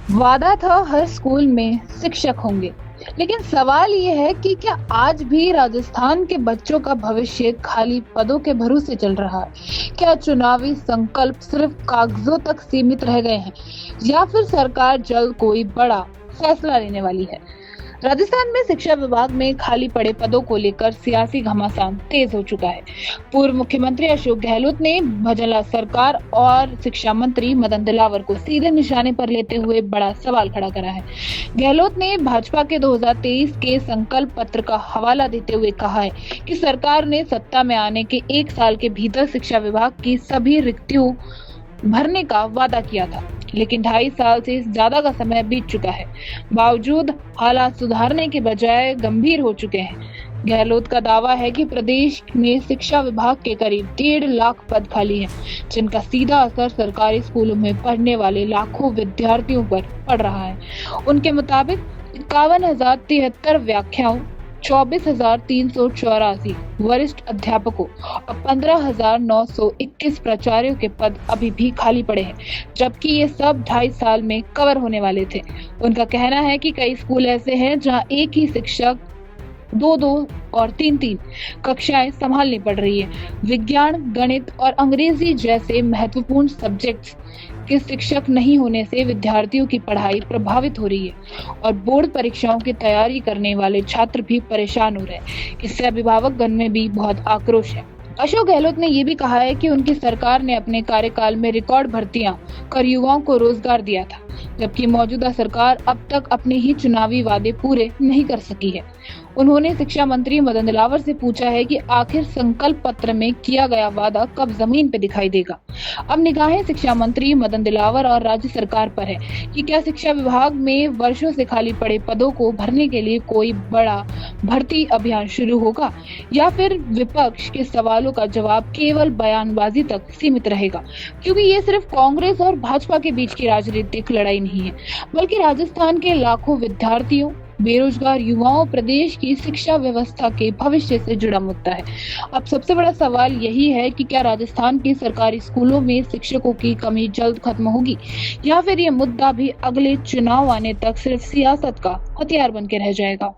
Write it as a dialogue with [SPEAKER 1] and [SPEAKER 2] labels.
[SPEAKER 1] वादा था हर स्कूल में शिक्षक होंगे, लेकिन सवाल ये है कि क्या आज भी राजस्थान के बच्चों का भविष्य खाली पदों के भरोसे चल रहा है? क्या चुनावी संकल्प सिर्फ कागजों तक सीमित रह गए हैं या फिर सरकार जल्द कोई बड़ा फैसला लेने वाली है? राजस्थान में शिक्षा विभाग में खाली पड़े पदों को लेकर सियासी घमासान तेज हो चुका है। पूर्व मुख्यमंत्री अशोक गहलोत ने भजनलाल सरकार और शिक्षा मंत्री मदन दिलावर को सीधे निशाने पर लेते हुए बड़ा सवाल खड़ा करा है। गहलोत ने भाजपा के 2023 के संकल्प पत्र का हवाला देते हुए कहा है कि सरकार ने सत्ता में आने के 1 साल के भीतर शिक्षा विभाग की सभी रिक्तियों भरने का वादा किया था, लेकिन 2.5 साल से ज्यादा का समय बीत चुका है। बावजूद हालात सुधारने के बजाय गंभीर हो चुके हैं। गहलोत का दावा है कि प्रदेश में शिक्षा विभाग के करीब 1.5 लाख पद खाली हैं, जिनका सीधा असर सरकारी स्कूलों में पढ़ने वाले लाखों विद्यार्थियों पर पड़ रहा है। उनके मुताबिक 51,073 व्याख्याओं, 24,384 वरिष्ठ अध्यापकों और 15,921 प्राचार्यों के पद अभी भी खाली पड़े हैं, जबकि ये सब 2.5 साल में कवर होने वाले थे। उनका कहना है कि कई स्कूल ऐसे हैं जहां एक ही शिक्षक 2-2 और 3-3 कक्षाएं संभालनी पड़ रही है। विज्ञान, गणित और अंग्रेजी जैसे महत्वपूर्ण सब्जेक्ट्स के शिक्षक नहीं होने से विद्यार्थियों की पढ़ाई प्रभावित हो रही है और बोर्ड परीक्षाओं की तैयारी करने वाले छात्र भी परेशान हो रहे हैं। इससे अभिभावकगण में भी बहुत आक्रोश है। अशोक गहलोत ने ये भी कहा है कि उनकी सरकार ने अपने कार्यकाल में रिकॉर्ड भर्तियां कर युवाओं को रोजगार दिया था, जबकि मौजूदा सरकार अब तक अपने ही चुनावी वादे पूरे नहीं कर सकी है। उन्होंने शिक्षा मंत्री मदन दिलावर से पूछा है कि आखिर संकल्प पत्र में किया गया वादा कब जमीन पर दिखाई देगा। अब निगाहें शिक्षा मंत्री मदन दिलावर और राज्य सरकार पर है कि क्या शिक्षा विभाग में वर्षों से खाली पड़े पदों को भरने के लिए कोई बड़ा भर्ती अभियान शुरू होगा या फिर विपक्ष के सवालों का जवाब केवल बयानबाजी तक सीमित रहेगा, क्योंकि ये सिर्फ कांग्रेस और भाजपा के बीच की राजनीतिक लड़ाई नहीं है, बल्कि राजस्थान के लाखों विद्यार्थियों, बेरोजगार युवाओं, प्रदेश की शिक्षा व्यवस्था के भविष्य से जुड़ा मुद्दा है। अब सबसे बड़ा सवाल यही है कि क्या राजस्थान के सरकारी स्कूलों में शिक्षकों की कमी जल्द खत्म होगी या फिर ये मुद्दा भी अगले चुनाव आने तक सिर्फ सियासत का हथियार बन के रह जाएगा।